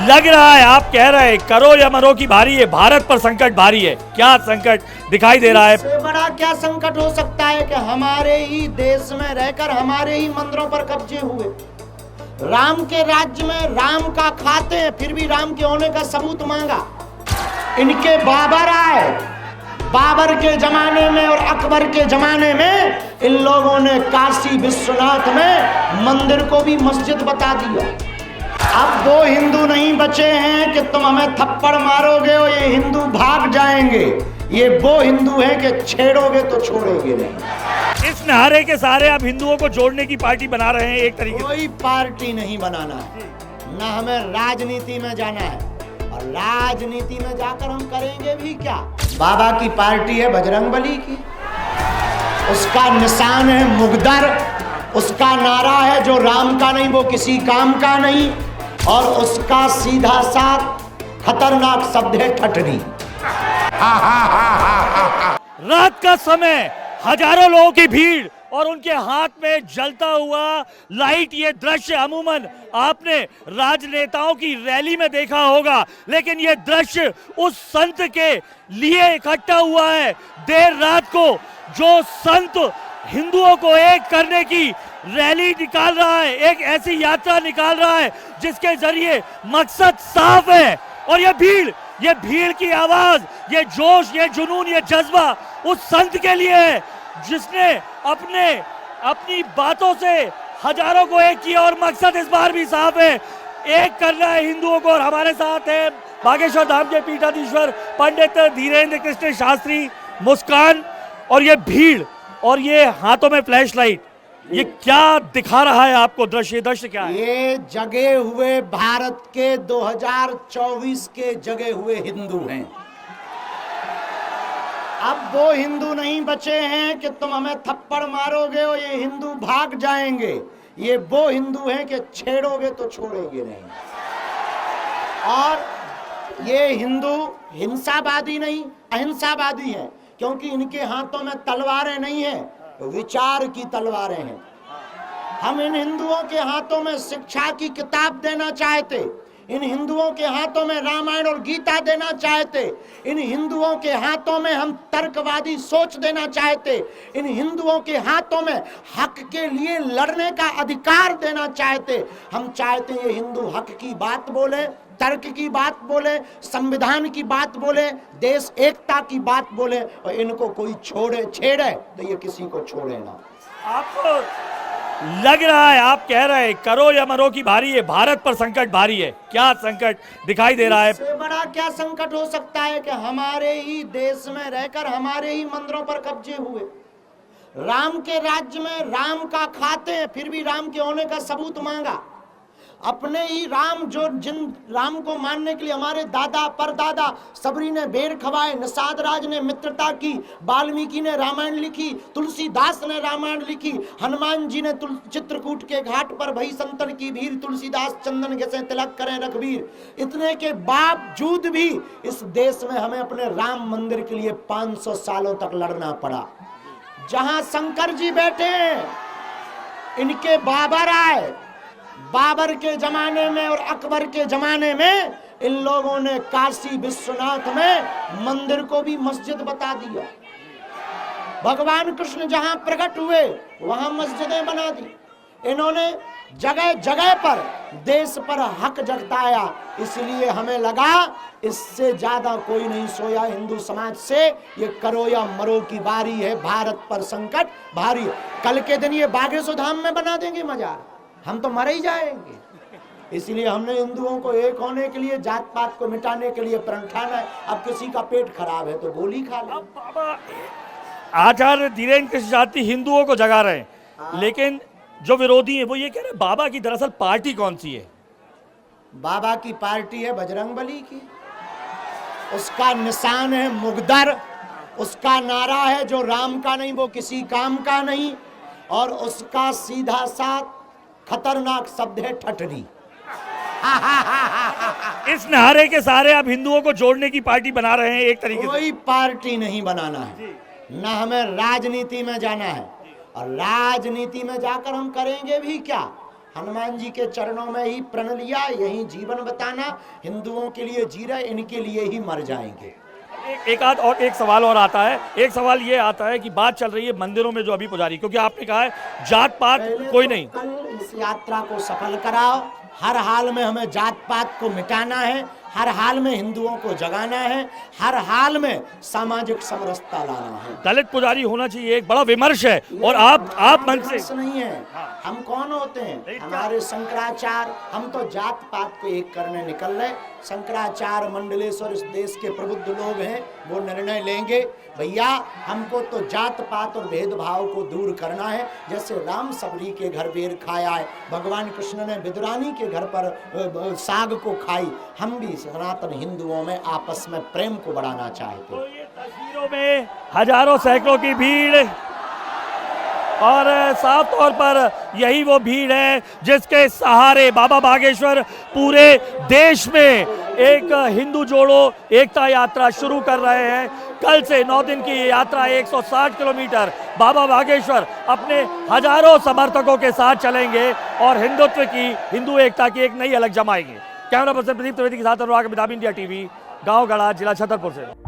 लग रहा है, आप कह रहे हैं करो या मरो की बारी है, भारत पर संकट भारी है। क्या संकट दिखाई दे रहा है? इससे बड़ा क्या संकट हो सकता है कि हमारे ही देश में रहकर हमारे ही मंदिरों पर कब्जे हुए, राम के राज्य में राम का खाते हैं, फिर भी राम के होने का सबूत मांगा। इनके बाबर आए, बाबर के जमाने में और अकबर के जमाने में इन लोगों ने काशी विश्वनाथ में मंदिर को भी मस्जिद बता दिया। अब वो हिंदू नहीं बचे हैं कि तुम हमें थप्पड़ मारोगे और ये हिंदू भाग जाएंगे। ये वो हिंदू हैं कि छेड़ोगे तो छोड़ोगे नहीं। इस नारे के सहारे आप हिंदुओं को जोड़ने की पार्टी बना रहे हैं एक तरीके से। कोई पार्टी नहीं बनाना है, ना हमें राजनीति में जाना है, और राजनीति में जाकर हम करेंगे भी क्या। बाबा की पार्टी है बजरंगबली की, उसका निशान है मुगदर, उसका नारा है जो राम का नहीं वो किसी काम का नहीं, और उसका सीधा साथ खतरनाक शब्द है ठठरी। रात का समय, हजारों लोगों की भीड़ और उनके हाथ में जलता हुआ लाइट। ये दृश्य अमूमन आपने राजनेताओं की रैली में देखा होगा, लेकिन ये दृश्य उस संत के लिए इकट्ठा हुआ है देर रात को, जो संत हिंदुओं को एक करने की रैली निकाल रहा है, एक ऐसी यात्रा निकाल रहा है जिसके जरिए मकसद साफ है। और ये भीड़ की आवाज, ये जोश, ये जुनून, ये जज्बा उस संत के लिए है जिसने अपनी बातों से हजारों को एक किया, और मकसद इस बार भी साफ है, एक करना है हिंदुओं को। और हमारे साथ है बागेश्वर धाम के पीठाधीश्वर पंडित धीरेन्द्र कृष्ण शास्त्री मुस्कान। और ये भीड़ और ये हाथों में फ्लैश लाइट, ये क्या दिखा रहा है आपको दृश्य? दृश्य क्या है? ये जगे हुए भारत के 2024 के जगे हुए हिंदू हैं। अब वो हिंदू नहीं बचे हैं कि तुम हमें थप्पड़ मारोगे और ये हिंदू भाग जाएंगे। ये वो हिंदू हैं कि छेड़ोगे तो छोड़ेंगे नहीं। और ये हिंदू हिंसावादी नहीं, अहिंसावादी हैं, क्योंकि इनके हाथों में तलवारें नहीं हैं, विचार की तलवारें हैं। हम इन हिंदुओं के हाथों में शिक्षा की किताब देना चाहते, इन हिंदुओं के हाथों में रामायण और गीता देना चाहते, इन हिंदुओं के हाथों में हम तर्कवादी सोच देना चाहते, इन हिंदुओं के हाथों में हक के लिए लड़ने का अधिकार देना चाहते। हम चाहते हैं ये हिंदू हक की बात बोले, तर्क की बात बोले, संविधान की बात बोले, देश एकता की बात बोले, और इनको कोई छेड़े तो ये किसी को छोड़े ना। आपको लग रहा है, आप कह रहे हैं करो या मरो की बारी है, भारत पर संकट भारी है। क्या संकट दिखाई दे रहा है? इससे बड़ा क्या संकट हो सकता है कि हमारे ही देश में रहकर हमारे ही मंदिरों पर कब्जे हुए, राम के राज्य में राम का खाते हैं, फिर भी राम के होने का सबूत मांगा। अपने ही राम, जो जिन राम को मानने के लिए हमारे दादा परदादा सबरी ने बेर खवाए, निषाद राज ने मित्रता की, वाल्मीकि ने रामायण लिखी, तुलसीदास ने रामायण लिखी, हनुमान जी ने चित्रकूट के घाट पर भई संतन की भीड़, तुलसीदास चंदन घसे तिलक करें रघुवीर। इतने के बावजूद भी इस देश में हमें अपने राम मंदिर के लिए 500 सालों तक लड़ना पड़ा। जहां शंकर जी बैठे हैं, इनके बाबर आए, बाबर के जमाने में और अकबर के जमाने में इन लोगों ने काशी विश्वनाथ में मंदिर को भी मस्जिद बता दिया। भगवान कृष्ण जहां प्रकट हुए वहां मस्जिदें बना दी। इन्होंने जगह जगह पर देश पर हक जताया, इसलिए हमें लगा इससे ज्यादा कोई नहीं सोया हिंदू समाज से। ये करो या मरो की बारी है, भारत पर संकट भारी है। कल के दिन ये बागेश्वर धाम में बना देंगे मजार, हम तो मर ही जाएंगे। इसलिए हमने हिंदुओं को एक होने के लिए, जात पात को मिटाने के लिए प्रण ठाना है। अब किसी का पेट खराब है तो गोली खा ले। बाबा आचार्य धीरेन्द्र कृष्ण शास्त्री हिंदुओं को जगा रहे हैं, लेकिन जो विरोधी है वो ये कह रहे हैं बाबा की दरअसल पार्टी कौन सी है? बाबा की पार्टी है बजरंगबली की, उसका निशान है मुगदर, उसका नारा है जो राम का नहीं वो किसी काम का नहीं, और उसका सीधा साथ खतरनाक शब्द है ठठरी। इस नारे के सहारे आप हिंदुओं को जोड़ने की पार्टी बना रहे हैं एक तरीके से। कोई पार्टी नहीं बनाना है, ना हमें राजनीति में जाना है, और राजनीति में जाकर हम करेंगे भी क्या। हनुमान जी के चरणों में ही प्रण लिया, यही जीवन बताना, हिंदुओं के लिए जी रहे, इनके लिए ही मर जाएंगे। एक सवाल और आता है। एक सवाल ये आता है कि बात चल रही है मंदिरों में जो अभी पुजारी, क्योंकि आपने कहा है जात पात कोई नहीं। कल इस यात्रा को सफल कराओ। हर हाल में हमें जात पात को मिटाना है, हर हाल में हिंदुओं को जगाना है, हर हाल में सामाजिक समरसता लाना है। दलित पुजारी होना चाहिए, एक बड़ा विमर्श है। और आप मन से नहीं है। हम कौन होते हैं? हमारे शंकराचार्य, हम तो जात पात को एक करने निकल रहे। शंकराचार्य मंडलेश्वर इस देश के प्रबुद्ध लोग हैं, वो निर्णय लेंगे। भैया हमको तो जात पात और भेदभाव को दूर करना है। जैसे राम सबरी के घर बेर खाया है, भगवान कृष्ण ने विदुरानी के घर पर साग को खाई, हम भी सनातन हिंदुओं में आपस में प्रेम को बढ़ाना चाहते। तो ये तस्वीरों में हजारों सैकड़ों की भीड़, और साफ तौर पर यही वो भीड़ है जिसके सहारे बाबा बागेश्वर पूरे देश में एक हिंदू जोड़ो एकता यात्रा शुरू कर रहे हैं। कल से 9 दिन की ये यात्रा 160 किलोमीटर बाबा बागेश्वर अपने हजारों समर्थकों के साथ चलेंगे और हिंदुत्व की, हिंदू एकता की एक नई अलग जमाएंगे। कैमरा पर्सन प्रदीप त्रिवेदी के साथ अनुराग, अमिताभ, इंडिया टीवी, गांव गड़ा, जिला छतरपुर से।